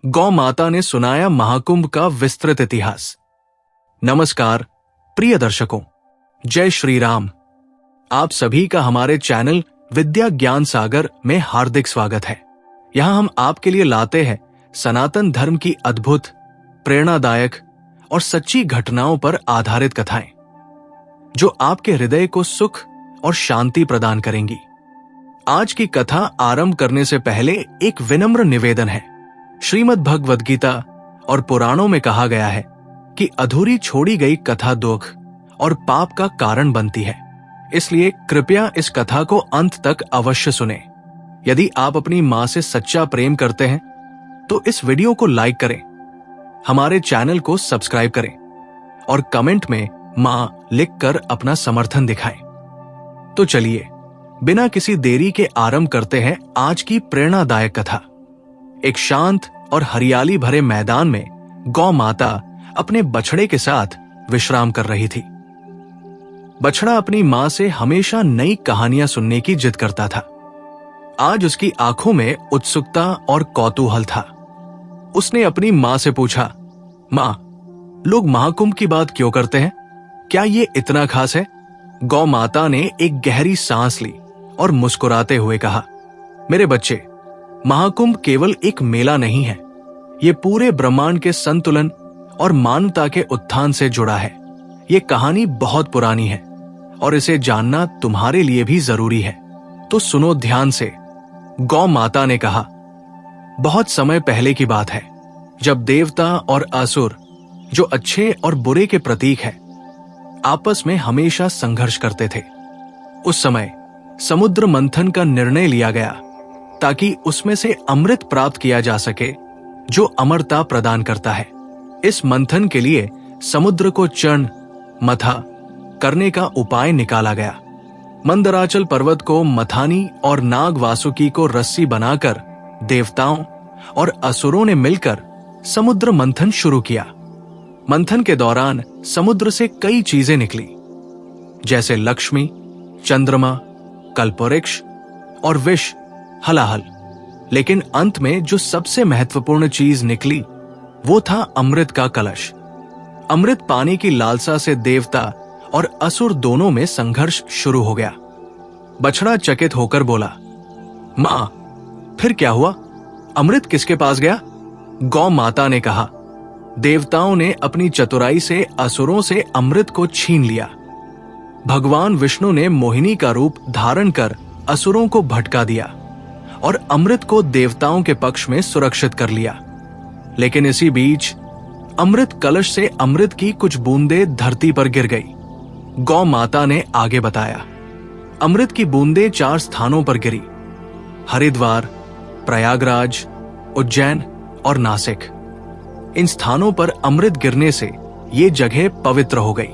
गौ माता ने सुनाया महाकुंभ का विस्तृत इतिहास। नमस्कार प्रिय दर्शकों, जय श्री राम। आप सभी का हमारे चैनल विद्या ज्ञान सागर में हार्दिक स्वागत है। यहां हम आपके लिए लाते हैं सनातन धर्म की अद्भुत, प्रेरणादायक और सच्ची घटनाओं पर आधारित कथाएं, जो आपके हृदय को सुख और शांति प्रदान करेंगी। आज की कथा आरंभ करने से पहले एक विनम्र निवेदन है। श्रीमद् भगवद गीता और पुराणों में कहा गया है कि अधूरी छोड़ी गई कथा दुख और पाप का कारण बनती है। इसलिए कृपया इस कथा को अंत तक अवश्य सुनें। यदि आप अपनी मां से सच्चा प्रेम करते हैं तो इस वीडियो को लाइक करें, हमारे चैनल को सब्सक्राइब करें और कमेंट में मां लिखकर अपना समर्थन दिखाएं। तो चलिए बिना किसी देरी के आरंभ करते हैं आज की प्रेरणादायक कथा। एक शांत और हरियाली भरे मैदान में गौ माता अपने बछड़े के साथ विश्राम कर रही थी। बछड़ा अपनी मां से हमेशा नई कहानियां सुनने की जिद करता था। आज उसकी आंखों में उत्सुकता और कौतूहल था। उसने अपनी मां से पूछा, मां, लोग महाकुंभ की बात क्यों करते हैं? क्या ये इतना खास है? गौ माता ने एक गहरी सांस ली और मुस्कुराते हुए कहा, मेरे बच्चे, महाकुंभ केवल एक मेला नहीं है। ये पूरे ब्रह्मांड के संतुलन और मानवता के उत्थान से जुड़ा है। ये कहानी बहुत पुरानी है और इसे जानना तुम्हारे लिए भी जरूरी है। तो सुनो ध्यान से। गौ माता ने कहा, बहुत समय पहले की बात है, जब देवता और असुर, जो अच्छे और बुरे के प्रतीक है, आपस में हमेशा संघर्ष करते थे। उस समय समुद्र मंथन का निर्णय लिया गया ताकि उसमें से अमृत प्राप्त किया जा सके, जो अमरता प्रदान करता है। इस मंथन के लिए समुद्र को चर्ण मथा करने का उपाय निकाला गया। मंदराचल पर्वत को मथानी और नाग वासुकी को रस्सी बनाकर देवताओं और असुरों ने मिलकर समुद्र मंथन शुरू किया। मंथन के दौरान समुद्र से कई चीजें निकली, जैसे लक्ष्मी, चंद्रमा, कल्पवृक्ष और विष, हलाहल। लेकिन अंत में जो सबसे महत्वपूर्ण चीज निकली वो था अमृत का कलश। अमृत पाने की लालसा से देवता और असुर दोनों में संघर्ष शुरू हो गया। बछड़ा चकित होकर बोला, मां, फिर क्या हुआ? अमृत किसके पास गया? गौ माता ने कहा, देवताओं ने अपनी चतुराई से असुरों से अमृत को छीन लिया। भगवान विष्णु ने मोहिनी का रूप धारण कर असुरों को भटका दिया और अमृत को देवताओं के पक्ष में सुरक्षित कर लिया। लेकिन इसी बीच अमृत कलश से अमृत की कुछ बूंदें धरती पर गिर गई। गौ माता ने आगे बताया, अमृत की बूंदें 4 स्थानों पर गिरी: हरिद्वार, प्रयागराज, उज्जैन और नासिक। इन स्थानों पर अमृत गिरने से ये जगह पवित्र हो गई।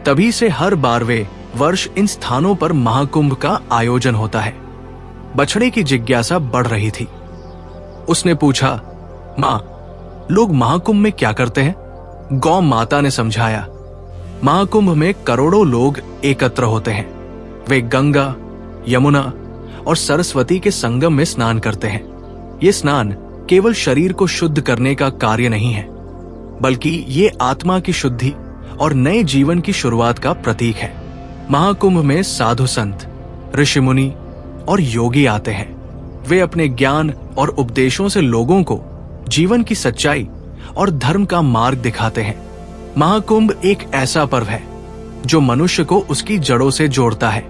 तभी से हर 12वें वर्ष इन स्थानों पर महाकुंभ का आयोजन होता है। बछड़े की जिज्ञासा बढ़ रही थी। उसने पूछा, मां, लोग महाकुंभ में क्या करते हैं? गौ माता ने समझाया, महाकुंभ में करोड़ों लोग एकत्र होते हैं। वे गंगा, यमुना और सरस्वती के संगम में स्नान करते हैं। ये स्नान केवल शरीर को शुद्ध करने का कार्य नहीं है, बल्कि ये आत्मा की शुद्धि और नए जीवन की शुरुआत का प्रतीक है। महाकुंभ में साधु संत, ऋषि मुनि और योगी आते हैं। वे अपने ज्ञान और उपदेशों से लोगों को जीवन की सच्चाई और धर्म का मार्ग दिखाते हैं। महाकुंभ एक ऐसा पर्व है जो मनुष्य को उसकी जड़ों से जोड़ता है।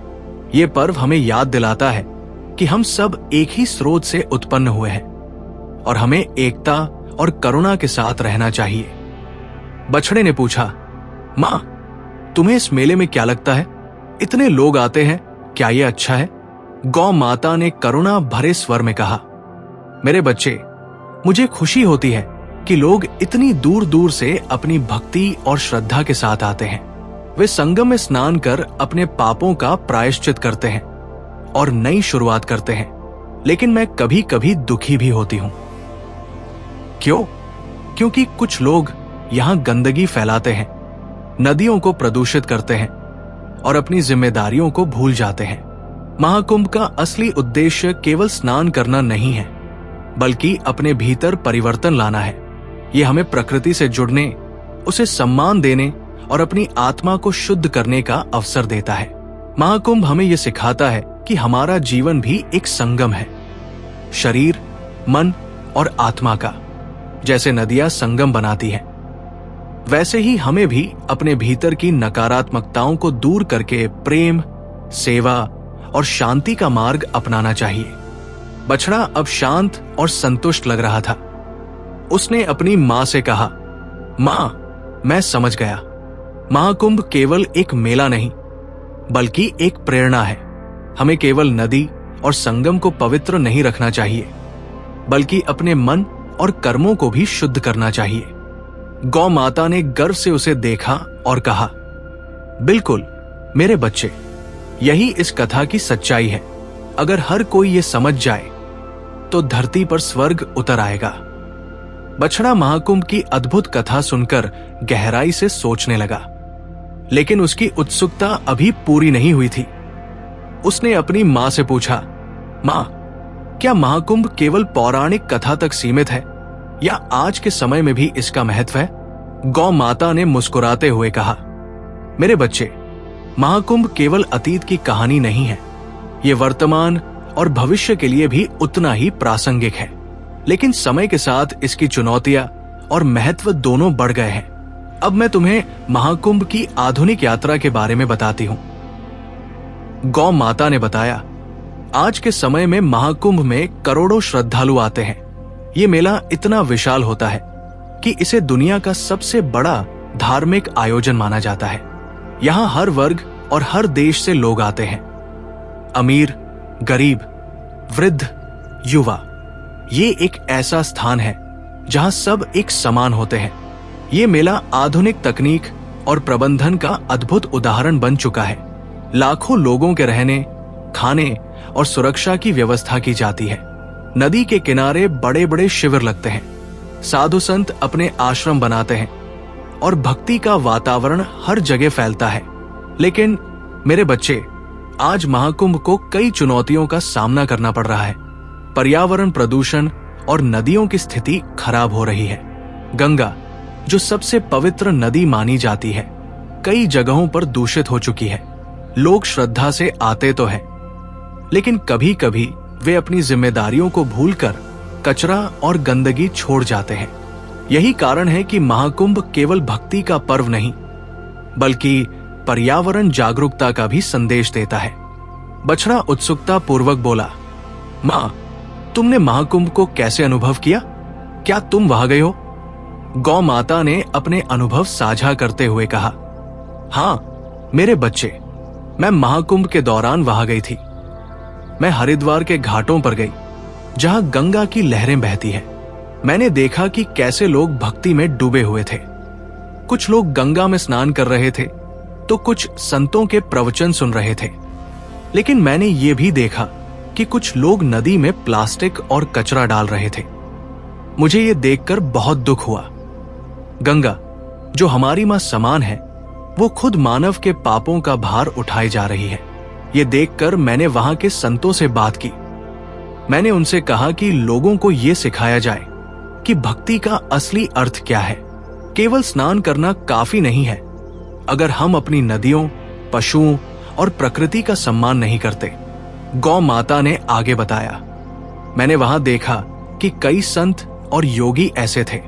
ये पर्व हमें याद दिलाता है कि हम सब एक ही स्रोत से उत्पन्न हुए हैं और हमें एकता और करुणा के साथ रहना चाहिए। बछड़े ने पूछा, मां, तुम्हें इस मेले में क्या लगता है? इतने लोग आते हैं, क्या ये अच्छा है? गौ माता ने करुणा भरे स्वर में कहा, मेरे बच्चे, मुझे खुशी होती है कि लोग इतनी दूर दूर से अपनी भक्ति और श्रद्धा के साथ आते हैं। वे संगम में स्नान कर अपने पापों का प्रायश्चित करते हैं और नई शुरुआत करते हैं। लेकिन मैं कभी कभी दुखी भी होती हूं। क्यों? क्योंकि कुछ लोग यहां गंदगी फैलाते हैं, नदियों को प्रदूषित करते हैं और अपनी जिम्मेदारियों को भूल जाते हैं। महाकुंभ का असली उद्देश्य केवल स्नान करना नहीं है, बल्कि अपने भीतर परिवर्तन लाना है। ये हमें प्रकृति से जुड़ने, उसे सम्मान देने और अपनी आत्मा को शुद्ध करने का अवसर देता है। महाकुंभ हमें यह सिखाता है कि हमारा जीवन भी एक संगम है, शरीर, मन और आत्मा का। जैसे नदियां संगम बनाती हैं, वैसे ही हमें भी अपने भीतर की नकारात्मकताओं को दूर करके प्रेम, सेवा और शांति का मार्ग अपनाना चाहिए। बछड़ा अब शांत और संतुष्ट लग रहा था। उसने अपनी मां से कहा, मां, मैं समझ गया। महाकुंभ केवल एक मेला नहीं, बल्कि एक प्रेरणा है। हमें केवल नदी और संगम को पवित्र नहीं रखना चाहिए, बल्कि अपने मन और कर्मों को भी शुद्ध करना चाहिए। गौ माता ने गर्व से उसे देखा और कहा, बिल्कुल मेरे बच्चे, यही इस कथा की सच्चाई है। अगर हर कोई ये समझ जाए तो धरती पर स्वर्ग उतर आएगा। बछड़ा महाकुंभ की अद्भुत कथा सुनकर गहराई से सोचने लगा, लेकिन उसकी उत्सुकता अभी पूरी नहीं हुई थी। उसने अपनी मां से पूछा, मां, क्या महाकुंभ केवल पौराणिक कथा तक सीमित है या आज के समय में भी इसका महत्व है? गौ माता ने मुस्कुराते हुए कहा, मेरे बच्चे, महाकुंभ केवल अतीत की कहानी नहीं है, ये वर्तमान और भविष्य के लिए भी उतना ही प्रासंगिक है। लेकिन समय के साथ इसकी चुनौतियां और महत्व दोनों बढ़ गए हैं। अब मैं तुम्हें महाकुंभ की आधुनिक यात्रा के बारे में बताती हूं। गौ माता ने बताया, आज के समय में महाकुंभ में करोड़ों श्रद्धालु आते हैं। ये मेला इतना विशाल होता है कि इसे दुनिया का सबसे बड़ा धार्मिक आयोजन माना जाता है। यहाँ हर वर्ग और हर देश से लोग आते हैं, अमीर, गरीब, वृद्ध, युवा। ये एक ऐसा स्थान है जहां सब एक समान होते हैं। ये मेला आधुनिक तकनीक और प्रबंधन का अद्भुत उदाहरण बन चुका है। लाखों लोगों के रहने, खाने और सुरक्षा की व्यवस्था की जाती है। नदी के किनारे बड़े बड़े शिविर लगते हैं, साधु संत अपने आश्रम बनाते हैं और भक्ति का वातावरण हर जगह फैलता है। लेकिन मेरे बच्चे, आज महाकुंभ को कई चुनौतियों का सामना करना पड़ रहा है। पर्यावरण प्रदूषण और नदियों की स्थिति खराब हो रही है। गंगा, जो सबसे पवित्र नदी मानी जाती है, कई जगहों पर दूषित हो चुकी है। लोग श्रद्धा से आते तो हैं, लेकिन कभी कभी वे अपनी जिम्मेदारियों को भूलकर कचरा और गंदगी छोड़ जाते हैं। यही कारण है कि महाकुंभ केवल भक्ति का पर्व नहीं, बल्कि पर्यावरण जागरूकता का भी संदेश देता है। बछड़ा उत्सुकता पूर्वक बोला, मां, तुमने महाकुंभ को कैसे अनुभव किया? क्या तुम वहां गए हो? गौ माता ने अपने अनुभव साझा करते हुए कहा, हाँ मेरे बच्चे, मैं महाकुंभ के दौरान वहां गई थी। मैं हरिद्वार के घाटों पर गई, जहां गंगा की लहरें बहती हैं। मैंने देखा कि कैसे लोग भक्ति में डूबे हुए थे। कुछ लोग गंगा में स्नान कर रहे थे, तो कुछ संतों के प्रवचन सुन रहे थे। लेकिन मैंने ये भी देखा कि कुछ लोग नदी में प्लास्टिक और कचरा डाल रहे थे। मुझे ये देखकर बहुत दुख हुआ। गंगा, जो हमारी मां समान है, वो खुद मानव के पापों का भार उठाए जा रही है। ये देखकर मैंने वहां के संतों से बात की। मैंने उनसे कहा कि लोगों को ये सिखाया जाए कि भक्ति का असली अर्थ क्या है। केवल स्नान करना काफी नहीं है अगर हम अपनी नदियों, पशुओं और प्रकृति का सम्मान नहीं करते। गौ माता ने आगे बताया, मैंने वहां देखा कि कई संत और योगी ऐसे थे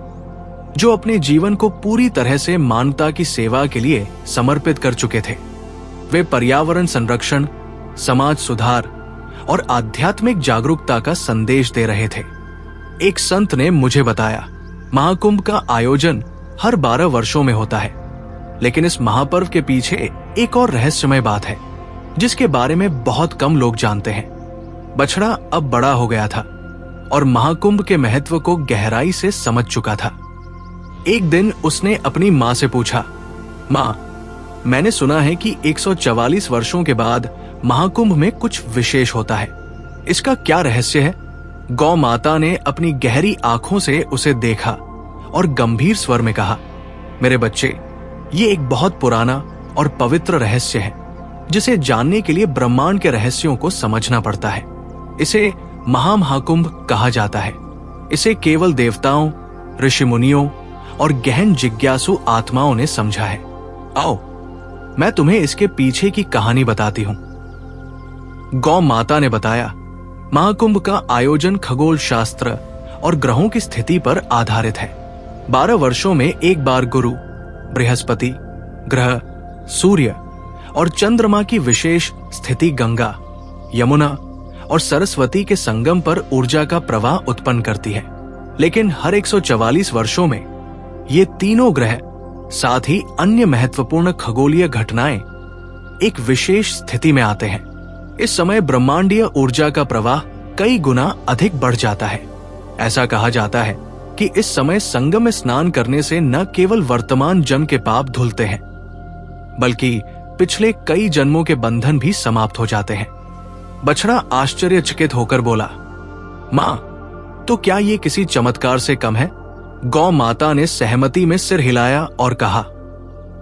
जो अपने जीवन को पूरी तरह से मानवता की सेवा के लिए समर्पित कर चुके थे। वे पर्यावरण संरक्षण, समाज सुधार और आध्यात्मिक जागरूकता का संदेश दे रहे थे। एक संत ने मुझे बताया, महाकुंभ का आयोजन हर 12 वर्षों में होता है, लेकिन इस महापर्व के पीछे एक और रहस्यमय बात है जिसके बारे में बहुत कम लोग जानते हैं। बछड़ा अब बड़ा हो गया था और महाकुंभ के महत्व को गहराई से समझ चुका था। एक दिन उसने अपनी मां से पूछा, मां, मैंने सुना है कि 144 वर्षों के बाद महाकुंभ में कुछ विशेष होता है, इसका क्या रहस्य है? गौ माता ने अपनी गहरी आंखों से उसे देखा और गंभीर स्वर में कहा, मेरे बच्चे, ये एक बहुत पुराना और पवित्र रहस्य है जिसे जानने के लिए ब्रह्मांड के रहस्यों को समझना पड़ता है। इसे महाकुंभ कहा जाता है। इसे केवल देवताओं, ऋषि मुनियों और गहन जिज्ञासु आत्माओं ने समझा है। आओ, मैं तुम्हें इसके पीछे की कहानी बताती हूं। गौ माता ने बताया, महाकुंभ का आयोजन खगोल शास्त्र और ग्रहों की स्थिति पर आधारित है। 12 वर्षों में एक बार गुरु, बृहस्पति ग्रह, सूर्य और चंद्रमा की विशेष स्थिति गंगा, यमुना और सरस्वती के संगम पर ऊर्जा का प्रवाह उत्पन्न करती है। लेकिन हर 144 वर्षों में ये तीनों ग्रह, साथ ही अन्य महत्वपूर्ण खगोलीय घटनाएं एक विशेष स्थिति में आते हैं। इस समय ब्रह्मांडीय ऊर्जा का प्रवाह कई गुना अधिक बढ़ जाता है। ऐसा कहा जाता है कि इस समय संगम में स्नान करने से न केवल वर्तमान जन्म के पाप धुलते हैं, बल्कि पिछले कई जन्मों के बंधन भी समाप्त हो जाते हैं। बछड़ा आश्चर्यचकित होकर बोला, मां, तो क्या ये किसी चमत्कार से कम है? गौ माता ने सहमति में सिर हिलाया और कहा,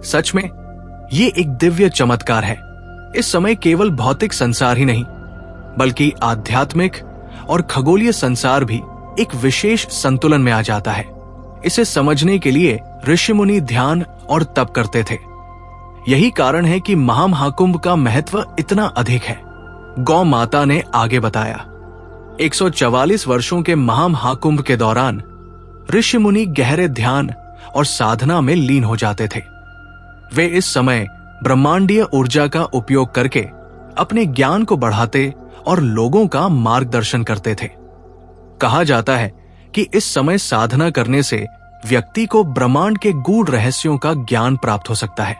सच में ये एक दिव्य चमत्कार है। इस समय केवल भौतिक संसार ही नहीं, बल्कि आध्यात्मिक और खगोलीय संसार भी एक विशेष संतुलन में आ जाता है। इसे समझने के लिए ऋषि मुनि ध्यान और तप करते थे। यही कारण है कि महामहाकुंभ का महत्व इतना अधिक है। गौ माता ने आगे बताया, 144 वर्षों के महामहाकुंभ के दौरान ऋषि मुनि गहरे ध्यान और साधना में लीन हो जाते थे। वे इस समय ब्रह्मांडीय ऊर्जा का उपयोग करके अपने ज्ञान को बढ़ाते और लोगों का मार्गदर्शन करते थे। कहा जाता है कि इस समय साधना करने से व्यक्ति को ब्रह्मांड के गूढ़ रहस्यों का ज्ञान प्राप्त हो सकता है।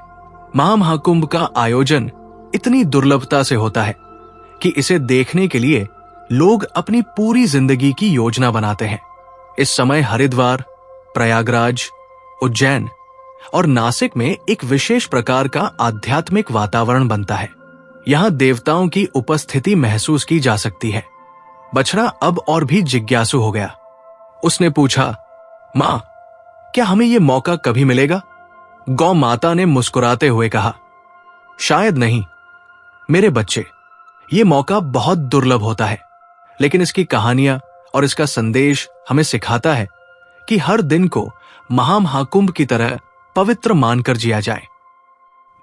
महामहाकुंभ का आयोजन इतनी दुर्लभता से होता है कि इसे देखने के लिए लोग अपनी पूरी जिंदगी की योजना बनाते हैं। इस समय हरिद्वार, प्रयागराज, उज्जैन और नासिक में एक विशेष प्रकार का आध्यात्मिक वातावरण बनता है। यहां देवताओं की उपस्थिति महसूस की जा सकती है। बछड़ा अब और भी जिज्ञासु हो गया। उसने पूछा, मां, क्या हमें यह मौका कभी मिलेगा? गौ माता ने मुस्कुराते हुए कहा, शायद नहीं मेरे बच्चे, ये मौका बहुत दुर्लभ होता है, लेकिन इसकी कहानियां और इसका संदेश हमें सिखाता है कि हर दिन को महामहाकुंभ की तरह पवित्र मानकर जिया जाए।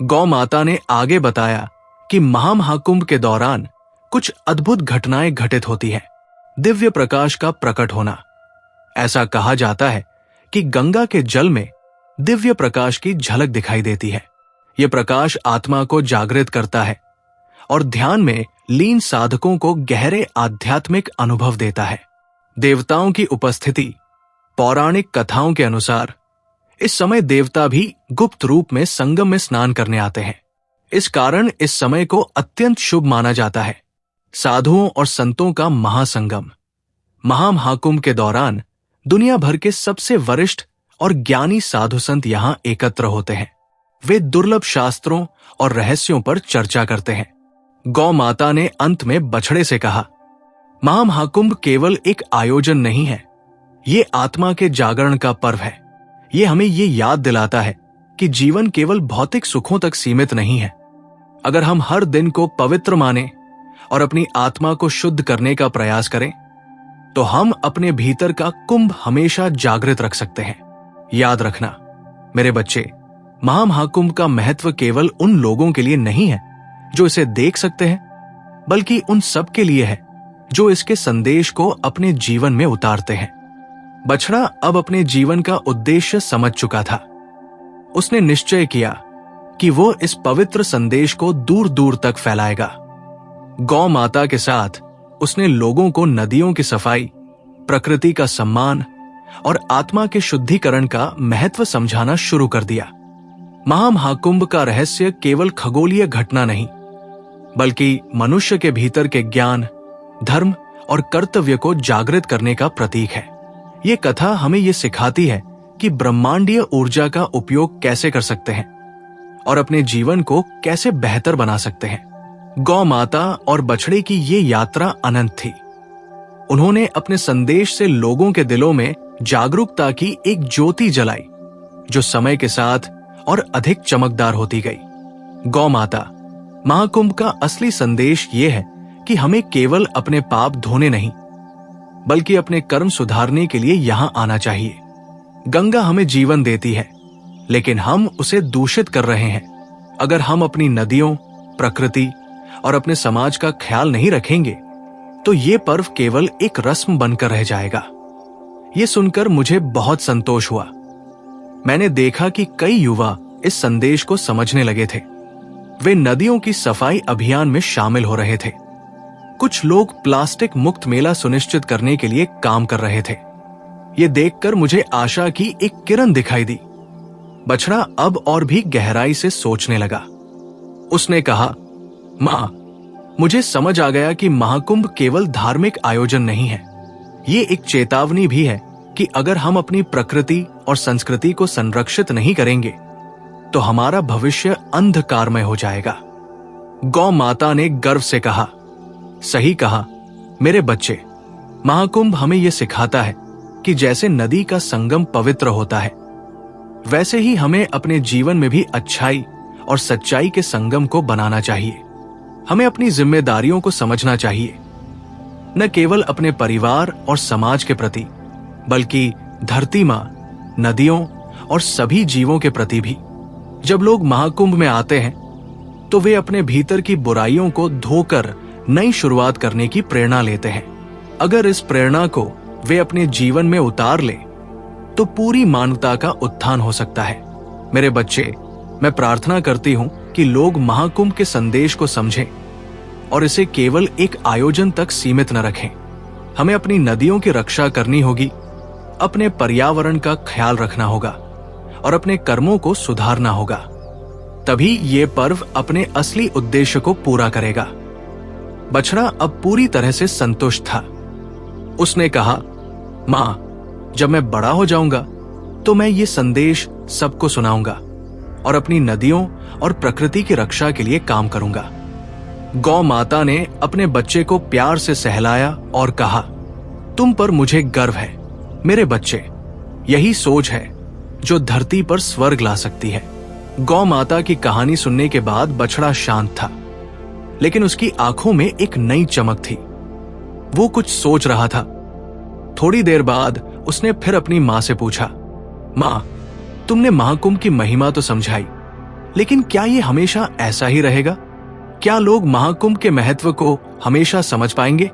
गौ माता ने आगे बताया कि महामहाकुंभ के दौरान कुछ अद्भुत घटनाएं घटित होती हैं। दिव्य प्रकाश का प्रकट होना। ऐसा कहा जाता है कि गंगा के जल में दिव्य प्रकाश की झलक दिखाई देती है। यह प्रकाश आत्मा को जागृत करता है और ध्यान में लीन साधकों को गहरे आध्यात्मिक अनुभव देता है। देवताओं की उपस्थिति। पौराणिक कथाओं के अनुसार इस समय देवता भी गुप्त रूप में संगम में स्नान करने आते हैं। इस कारण इस समय को अत्यंत शुभ माना जाता है। साधुओं और संतों का महासंगम। महामहाकुंभ के दौरान दुनिया भर के सबसे वरिष्ठ और ज्ञानी साधु संत यहां एकत्र होते हैं। वे दुर्लभ शास्त्रों और रहस्यों पर चर्चा करते हैं। गौ माता ने अंत में बछड़े से कहा, महामहाकुंभ केवल एक आयोजन नहीं है, ये आत्मा के जागरण का पर्व है। ये हमें ये याद दिलाता है कि जीवन केवल भौतिक सुखों तक सीमित नहीं है। अगर हम हर दिन को पवित्र माने और अपनी आत्मा को शुद्ध करने का प्रयास करें, तो हम अपने भीतर का कुंभ हमेशा जागृत रख सकते हैं। याद रखना मेरे बच्चे, महामहाकुंभ का महत्व केवल उन लोगों के लिए नहीं है जो इसे देख सकते हैं, बल्कि उन सब के लिए है जो इसके संदेश को अपने जीवन में उतारते हैं। बछड़ा अब अपने जीवन का उद्देश्य समझ चुका था। उसने निश्चय किया कि वो इस पवित्र संदेश को दूर दूर तक फैलाएगा। गौ माता के साथ उसने लोगों को नदियों की सफाई, प्रकृति का सम्मान और आत्मा के शुद्धिकरण का महत्व समझाना शुरू कर दिया। महामहाकुंभ का रहस्य केवल खगोलीय घटना नहीं, बल्कि मनुष्य के भीतर के ज्ञान, धर्म और कर्तव्य को जागृत करने का प्रतीक है। ये कथा हमें ये सिखाती है कि ब्रह्मांडीय ऊर्जा का उपयोग कैसे कर सकते हैं और अपने जीवन को कैसे बेहतर बना सकते हैं। गौ माता और बछड़े की ये यात्रा अनंत थी। उन्होंने अपने संदेश से लोगों के दिलों में जागरूकता की एक ज्योति जलाई, जो समय के साथ और अधिक चमकदार होती गई। गौ माता, महाकुंभ का असली संदेश ये है कि हमें केवल अपने पाप धोने नहीं, बल्कि अपने कर्म सुधारने के लिए यहां आना चाहिए। गंगा हमें जीवन देती है, लेकिन हम उसे दूषित कर रहे हैं। अगर हम अपनी नदियों, प्रकृति और अपने समाज का ख्याल नहीं रखेंगे तो ये पर्व केवल एक रस्म बनकर रह जाएगा। ये सुनकर मुझे बहुत संतोष हुआ। मैंने देखा कि कई युवा इस संदेश को समझने लगे थे। वे नदियों की सफाई अभियान में शामिल हो रहे थे। कुछ लोग प्लास्टिक मुक्त मेला सुनिश्चित करने के लिए काम कर रहे थे। ये देखकर मुझे आशा की एक किरण दिखाई दी। बछड़ा अब और भी गहराई से सोचने लगा। उसने कहा, मां, मुझे समझ आ गया कि महाकुंभ केवल धार्मिक आयोजन नहीं है, ये एक चेतावनी भी है कि अगर हम अपनी प्रकृति और संस्कृति को संरक्षित नहीं करेंगे तो हमारा भविष्य अंधकारमय हो जाएगा। गौ माता ने गर्व से कहा, सही कहा मेरे बच्चे। महाकुंभ हमें यह सिखाता है कि जैसे नदी का संगम पवित्र होता है, वैसे ही हमें अपने जीवन में भी अच्छाई और सच्चाई के संगम को बनाना चाहिए। हमें अपनी जिम्मेदारियों को समझना चाहिए, न केवल अपने परिवार और समाज के प्रति, बल्कि धरती मां, नदियों और सभी जीवों के प्रति भी। जब लोग महाकुंभ में आते हैं तो वे अपने भीतर की बुराइयों को धोकर नई शुरुआत करने की प्रेरणा लेते हैं। अगर इस प्रेरणा को वे अपने जीवन में उतार ले तो पूरी मानवता का उत्थान हो सकता है। मेरे बच्चे, मैं प्रार्थना करती हूं कि लोग महाकुंभ के संदेश को समझें और इसे केवल एक आयोजन तक सीमित न रखें। हमें अपनी नदियों की रक्षा करनी होगी, अपने पर्यावरण का ख्याल रखना होगा और अपने कर्मों को सुधारना होगा। तभी ये पर्व अपने असली उद्देश्य को पूरा करेगा। बछड़ा अब पूरी तरह से संतुष्ट था। उसने कहा, मां, जब मैं बड़ा हो जाऊंगा तो मैं ये संदेश सबको सुनाऊंगा और अपनी नदियों और प्रकृति की रक्षा के लिए काम करूंगा। गौ माता ने अपने बच्चे को प्यार से सहलाया और कहा, तुम पर मुझे गर्व है मेरे बच्चे। यही सोच है जो धरती पर स्वर्ग ला सकती है। गौ माता की कहानी सुनने के बाद बछड़ा शांत था, लेकिन उसकी आंखों में एक नई चमक थी। वो कुछ सोच रहा था। थोड़ी देर बाद उसने फिर अपनी मां से पूछा, मां, तुमने महाकुंभ की महिमा तो समझाई, लेकिन क्या ये हमेशा ऐसा ही रहेगा? क्या लोग महाकुंभ के महत्व को हमेशा समझ पाएंगे?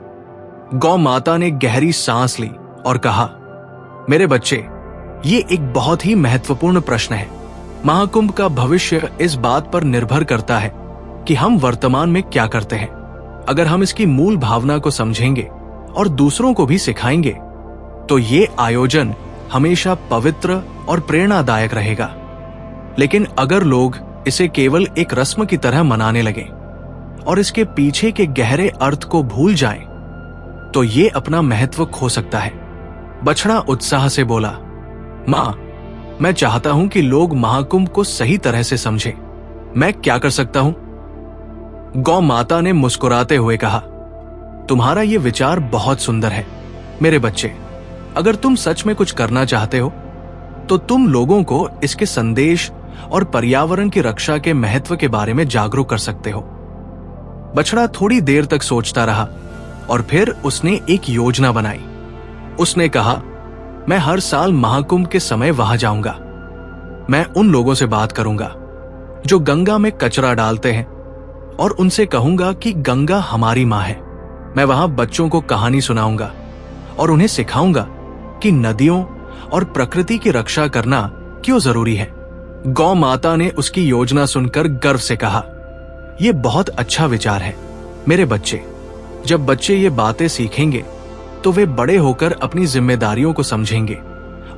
गौ माता ने गहरी सांस ली और कहा, मेरे बच्चे, ये एक बहुत ही महत्वपूर्ण प्रश्न है। महाकुंभ का भविष्य इस बात पर निर्भर करता है कि हम वर्तमान में क्या करते हैं। अगर हम इसकी मूल भावना को समझेंगे और दूसरों को भी सिखाएंगे तो ये आयोजन हमेशा पवित्र और प्रेरणादायक रहेगा। लेकिन अगर लोग इसे केवल एक रस्म की तरह मनाने लगें और इसके पीछे के गहरे अर्थ को भूल जाएं, तो ये अपना महत्व खो सकता है। बछड़ा उत्साह से बोला, मां, मैं चाहता हूं कि लोग महाकुंभ को सही तरह से समझें। मैं क्या कर सकता हूं? गौ माता ने मुस्कुराते हुए कहा, तुम्हारा यह विचार बहुत सुंदर है मेरे बच्चे। अगर तुम सच में कुछ करना चाहते हो तो तुम लोगों को इसके संदेश और पर्यावरण की रक्षा के महत्व के बारे में जागरूक कर सकते हो। बछड़ा थोड़ी देर तक सोचता रहा और फिर उसने एक योजना बनाई। उसने कहा, मैं हर साल महाकुंभ के समय वहां जाऊंगा। मैं उन लोगों से बात करूंगा जो गंगा में कचरा डालते हैं और उनसे कहूंगा कि गंगा हमारी मां है। मैं वहां बच्चों को कहानी सुनाऊंगा और उन्हें सिखाऊंगा कि नदियों और प्रकृति की रक्षा करना क्यों जरूरी है। गौ माता ने उसकी योजना सुनकर गर्व से कहा, यह बहुत अच्छा विचार है मेरे बच्चे। जब बच्चे ये बातें सीखेंगे तो वे बड़े होकर अपनी जिम्मेदारियों को समझेंगे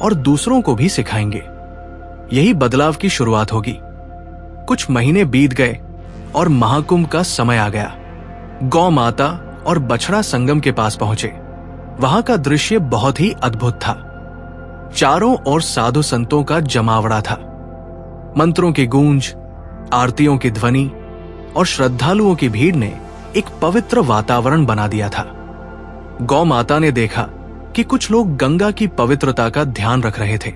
और दूसरों को भी सिखाएंगे। यही बदलाव की शुरुआत होगी। कुछ महीने बीत गए और महाकुंभ का समय आ गया। गौ माता और बछड़ा संगम के पास पहुंचे। वहां का दृश्य बहुत ही अद्भुत था। चारों ओर साधु संतों का जमावड़ा था। मंत्रों की गूंज, आरतियों की ध्वनि और श्रद्धालुओं की भीड़ ने एक पवित्र वातावरण बना दिया था। गौ माता ने देखा कि कुछ लोग गंगा की पवित्रता का ध्यान रख रहे थे,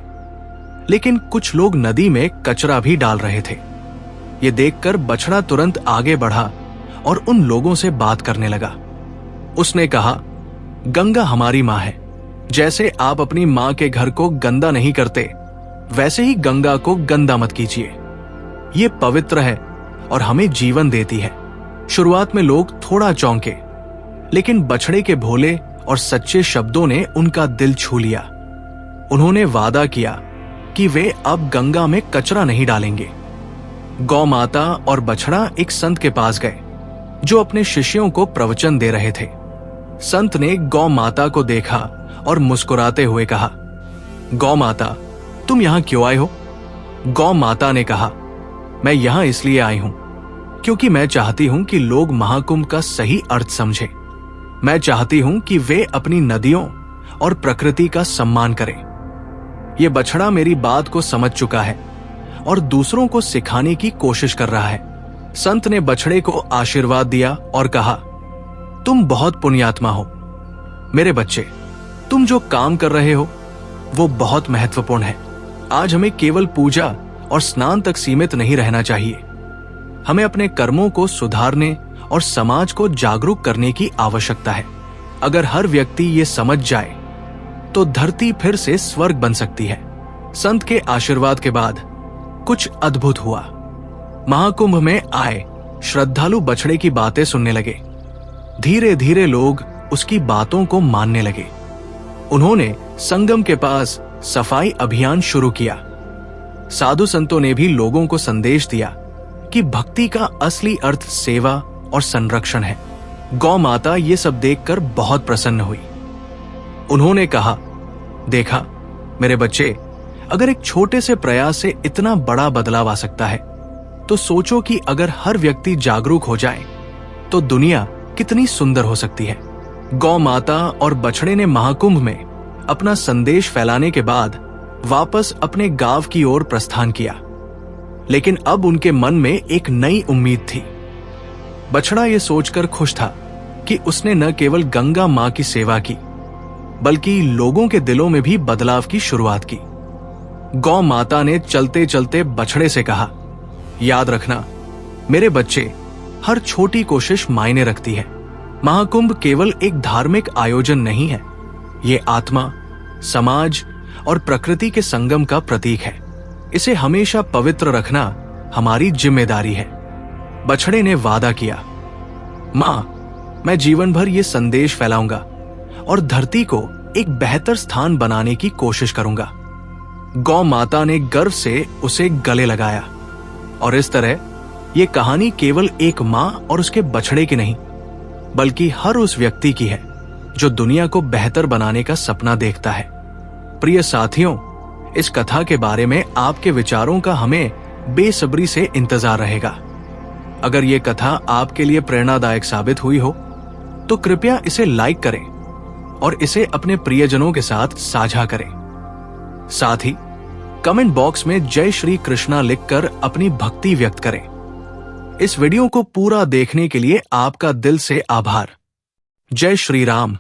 लेकिन कुछ लोग नदी में कचरा भी डाल रहे थे। ये देखकर बछड़ा तुरंत आगे बढ़ा और उन लोगों से बात करने लगा। उसने कहा, गंगा हमारी माँ है। जैसे आप अपनी माँ के घर को गंदा नहीं करते, वैसे ही गंगा को गंदा मत कीजिए। ये पवित्र है और हमें जीवन देती है। शुरुआत में लोग थोड़ा चौंके, लेकिन बछड़े के भोले और सच्चे शब्दों ने उनका दिल छू लिया। उन्होंने वादा किया कि वे अब गंगा में कचरा नहीं डालेंगे। गौ माता और बछड़ा एक संत के पास गए, जो अपने शिष्यों को प्रवचन दे रहे थे। संत ने गौ माता को देखा और मुस्कुराते हुए कहा, गौ माता, तुम यहां क्यों आए हो? गौ माता ने कहा, मैं यहां इसलिए आई हूं क्योंकि मैं चाहती हूं कि लोग महाकुंभ का सही अर्थ समझें। मैं चाहती हूं कि वे अपनी नदियों और प्रकृति का सम्मान करें। यह बछड़ा मेरी बात को समझ चुका है और दूसरों को सिखाने की कोशिश कर रहा है। संत ने बछड़े को आशीर्वाद दिया और कहा, तुम बहुत पुण्यात्मा हो। मेरे बच्चे, तुम जो काम कर रहे हो वो बहुत महत्वपूर्ण है। आज हमें केवल पूजा और स्नान तक सीमित नहीं रहना चाहिए। हमें अपने कर्मों को सुधारने और समाज को जागरूक करने की आवश्यकता है। अगर हर व्यक्ति ये समझ जाए तो धरती फिर से स्वर्ग बन सकती है। संत के आशीर्वाद के बाद कुछ अद्भुत हुआ। महाकुंभ में आए श्रद्धालु बछड़े की बातें सुनने लगे। धीरे धीरे लोग उसकी बातों को मानने लगे। उन्होंने संगम के पास सफाई अभियान शुरू किया। साधु संतों ने भी लोगों को संदेश दिया कि भक्ति का असली अर्थ सेवा और संरक्षण है। गौ माता ये सब देखकर बहुत प्रसन्न हुई। उन्होंने कहा, देखा मेरे बच्चे, अगर एक छोटे से प्रयास से इतना बड़ा बदलाव आ सकता है, तो सोचो कि अगर हर व्यक्ति जागरूक हो जाए तो दुनिया कितनी सुंदर हो सकती है। गौ माता और बछड़े ने महाकुंभ में अपना संदेश फैलाने के बाद वापस अपने गांव की ओर प्रस्थान किया। लेकिन अब उनके मन में एक नई उम्मीद थी। बछड़ा यह सोचकर खुश था कि उसने न केवल गंगा मां की सेवा की, बल्कि लोगों के दिलों में भी बदलाव की शुरुआत की। गौ माता ने चलते चलते बछड़े से कहा, याद रखना मेरे बच्चे, हर छोटी कोशिश मायने रखती है। महाकुंभ केवल एक धार्मिक आयोजन नहीं है, ये आत्मा, समाज और प्रकृति के संगम का प्रतीक है। इसे हमेशा पवित्र रखना हमारी जिम्मेदारी है। बछड़े ने वादा किया, मां, मैं जीवन भर ये संदेश फैलाऊंगा और धरती को एक बेहतर स्थान बनाने की कोशिश करूंगा। गौ माता ने गर्व से उसे गले लगाया और इस तरह ये कहानी केवल एक मां और उसके बछड़े की नहीं, बल्कि हर उस व्यक्ति की है जो दुनिया को बेहतर बनाने का सपना देखता है। प्रिय साथियों, इस कथा के बारे में आपके विचारों का हमें बेसब्री से इंतजार रहेगा। अगर ये कथा आपके लिए प्रेरणादायक साबित हुई हो तो कृपया इसे लाइक करें और इसे अपने प्रियजनों के साथ साझा करें। साथ ही कमेंट बॉक्स में जय श्री कृष्णा लिखकर अपनी भक्ति व्यक्त करें। इस वीडियो को पूरा देखने के लिए आपका दिल से आभार। जय श्री राम।